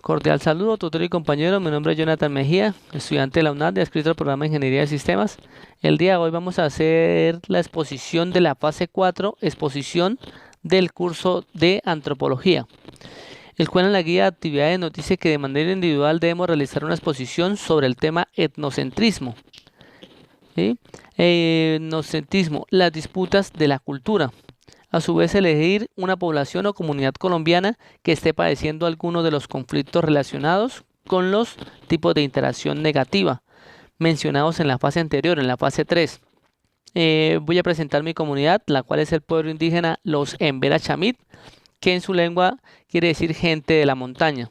Cordial saludo, tutor y compañero. Mi nombre es Jonathan Mejía, estudiante de la UNAD, adscrito al programa de Ingeniería de Sistemas. El día de hoy vamos a hacer la exposición de la fase 4, exposición del curso de Antropología, el cual en la guía de actividades nos dice que de manera individual debemos realizar una exposición sobre el tema etnocentrismo. ¿Sí? Etnocentrismo, las disputas de la cultura. A su vez, elegir una población o comunidad colombiana que esté padeciendo alguno de los conflictos relacionados con los tipos de interacción negativa mencionados en la fase anterior, en la fase 3. Voy a presentar mi comunidad, la cual es el pueblo indígena Los Embera Chamit, que en su lengua quiere decir gente de la montaña.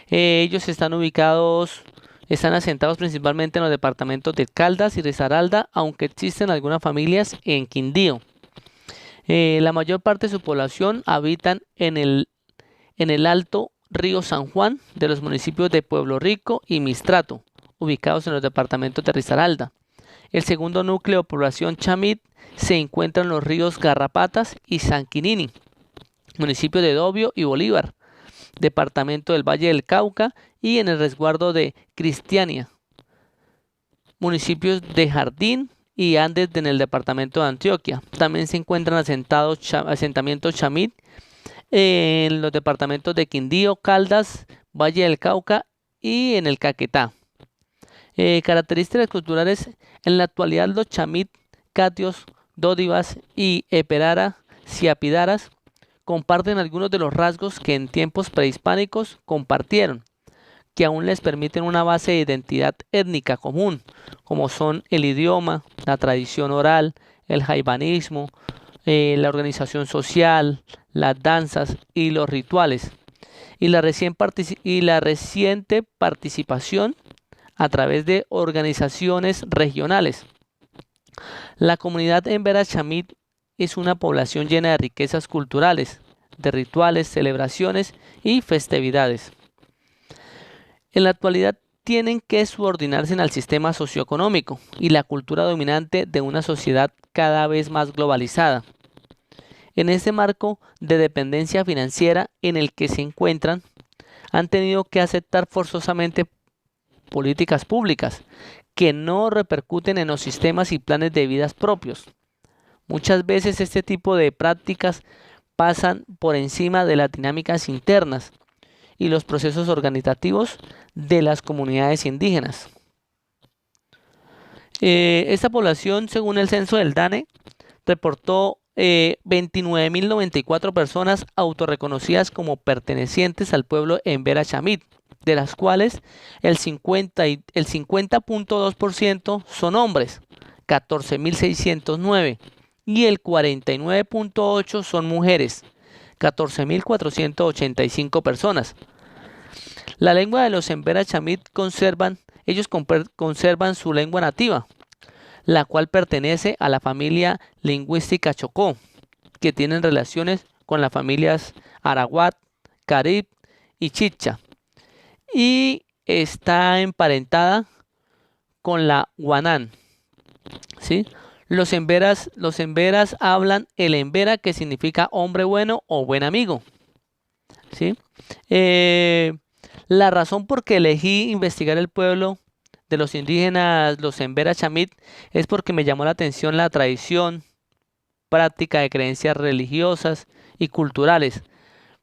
Ellos están asentados principalmente en los departamentos de Caldas y Risaralda, aunque existen algunas familias en Quindío. La mayor parte de su población habitan en el alto río San Juan de los municipios de Pueblo Rico y Mistrato, ubicados en los departamentos de Risaralda. El segundo núcleo de población chamit se encuentra en los ríos Garrapatas y Sanquinini, municipios de Dobio y Bolívar, departamento del Valle del Cauca, y en el resguardo de Cristiania, municipios de Jardín y Andes en el departamento de Antioquia. También se encuentran asentamientos chamit en los departamentos de Quindío, Caldas, Valle del Cauca y en el Caquetá. Características culturales: en la actualidad los chamit, catios, dódivas y eperara, siapidaras comparten algunos de los rasgos que en tiempos prehispánicos compartieron, que aún les permiten una base de identidad étnica común, como son el idioma, la tradición oral, el jaibanismo, la organización social, las danzas y los rituales, y la reciente participación a través de organizaciones regionales. La comunidad Embera Chamit es una población llena de riquezas culturales, de rituales, celebraciones y festividades. En la actualidad tienen que subordinarse al sistema socioeconómico y la cultura dominante de una sociedad cada vez más globalizada. En este marco de dependencia financiera en el que se encuentran, han tenido que aceptar forzosamente políticas públicas que no repercuten en los sistemas y planes de vidas propios. Muchas veces este tipo de prácticas pasan por encima de las dinámicas internas y los procesos organizativos de las comunidades indígenas. Esta población, según el censo del DANE, reportó 29.094 personas autorreconocidas como pertenecientes al pueblo Embera Chamit, de las cuales el 50.2% son hombres, 14.609, y el 49.8% son mujeres, 14.485 personas. La lengua de los Embera Chamit conservan su lengua nativa, la cual pertenece a la familia lingüística Chocó, que tienen relaciones con las familias Arahuat, Carib y Chicha, y está emparentada con la Guanán, ¿sí? Los emberas hablan el embera, que significa hombre bueno o buen amigo, ¿sí? La razón por que elegí investigar el pueblo de los indígenas, los Embera Chamit, es porque me llamó la atención la tradición, práctica de creencias religiosas y culturales,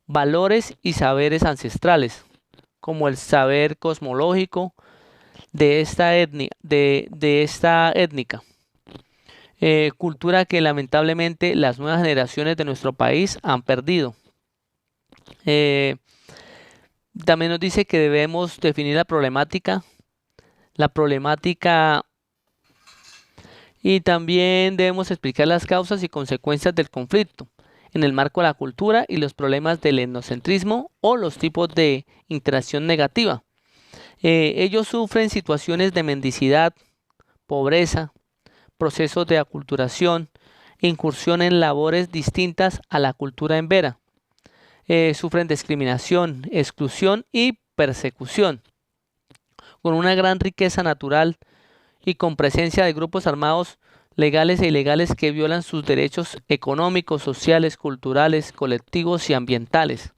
valores y saberes ancestrales, como el saber cosmológico de esta étnica. Cultura que lamentablemente las nuevas generaciones de nuestro país han perdido. También nos dice que debemos definir la problemática y también debemos explicar las causas y consecuencias del conflicto en el marco de la cultura y los problemas del etnocentrismo o los tipos de interacción negativa. Ellos sufren situaciones de mendicidad, pobreza, procesos de aculturación, incursión en labores distintas a la cultura embera. Sufren discriminación, exclusión y persecución, con una gran riqueza natural y con presencia de grupos armados legales e ilegales que violan sus derechos económicos, sociales, culturales, colectivos y ambientales.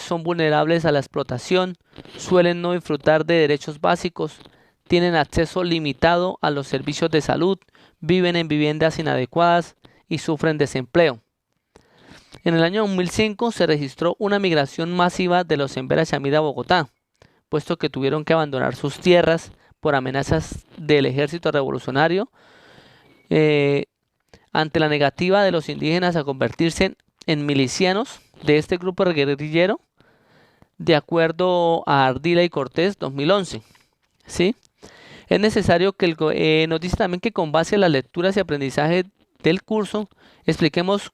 son vulnerables a la explotación, suelen no disfrutar de derechos básicos, tienen acceso limitado a los servicios de salud, viven en viviendas inadecuadas y sufren desempleo. En el año 2005 se registró una migración masiva de los Embera Chamí a Bogotá, puesto que tuvieron que abandonar sus tierras por amenazas del ejército revolucionario, eh, ante la negativa de los indígenas a convertirse en milicianos de este grupo guerrillero, de acuerdo a Ardila y Cortés 2011. ¿Sí? Es necesario que nos dice también que con base a las lecturas y aprendizaje del curso, expliquemos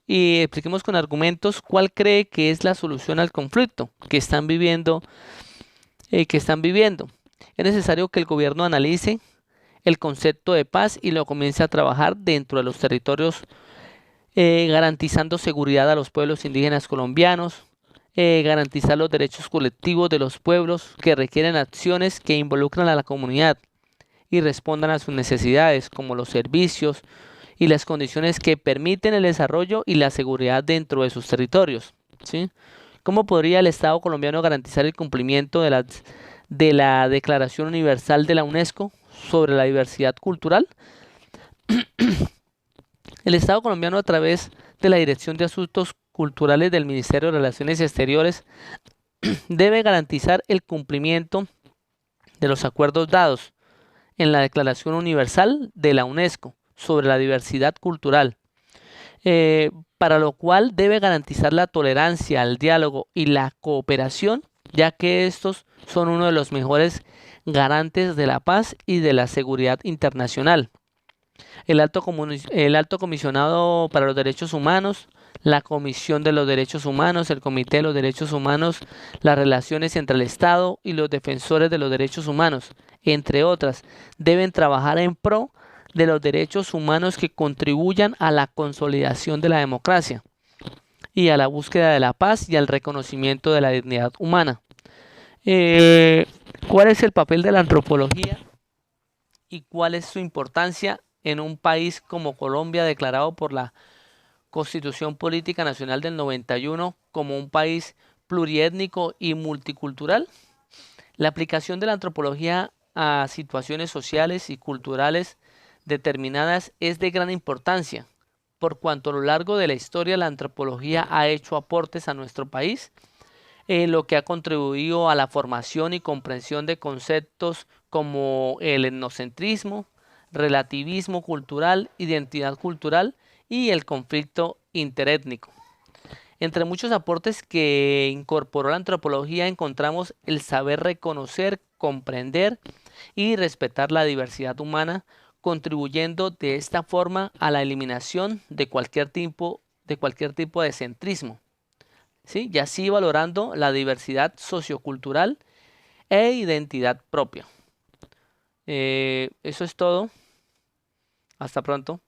y expliquemos con argumentos cuál cree que es la solución al conflicto que están viviendo. Es necesario que el gobierno analice el concepto de paz y lo comience a trabajar dentro de los territorios, garantizando seguridad a los pueblos indígenas colombianos, garantizar los derechos colectivos de los pueblos que requieren acciones que involucran a la comunidad y respondan a sus necesidades, como los servicios y las condiciones que permiten el desarrollo y la seguridad dentro de sus territorios. ¿Sí? ¿Cómo podría el Estado colombiano garantizar el cumplimiento de la Declaración Universal de la UNESCO sobre la diversidad cultural? El Estado colombiano, a través de la Dirección de Asuntos Culturales del Ministerio de Relaciones Exteriores, debe garantizar el cumplimiento de los acuerdos dados en la Declaración Universal de la UNESCO sobre la diversidad cultural, para lo cual debe garantizar la tolerancia, el diálogo y la cooperación, ya que estos son uno de los mejores garantes de la paz y de la seguridad internacional. El Alto Comisionado para los Derechos Humanos, la Comisión de los Derechos Humanos, el Comité de los Derechos Humanos, las relaciones entre el Estado y los defensores de los derechos humanos, entre otras, deben trabajar en pro de los derechos humanos que contribuyan a la consolidación de la democracia y a la búsqueda de la paz y al reconocimiento de la dignidad humana. ¿Cuál es el papel de la antropología y cuál es su importancia en un país como Colombia, declarado por la Constitución Política Nacional del 91 como un país pluriétnico y multicultural? La aplicación de la antropología a situaciones sociales y culturales determinadas es de gran importancia, por cuanto a lo largo de la historia la antropología ha hecho aportes a nuestro país, lo que ha contribuido a la formación y comprensión de conceptos como el etnocentrismo, relativismo cultural, identidad cultural y el conflicto interétnico. Entre muchos aportes que incorporó la antropología encontramos el saber reconocer, comprender y respetar la diversidad humana, contribuyendo de esta forma a la eliminación de cualquier tipo de centrismo, ¿sí? Y así valorando la diversidad sociocultural e identidad propia. Eso es todo. Hasta pronto.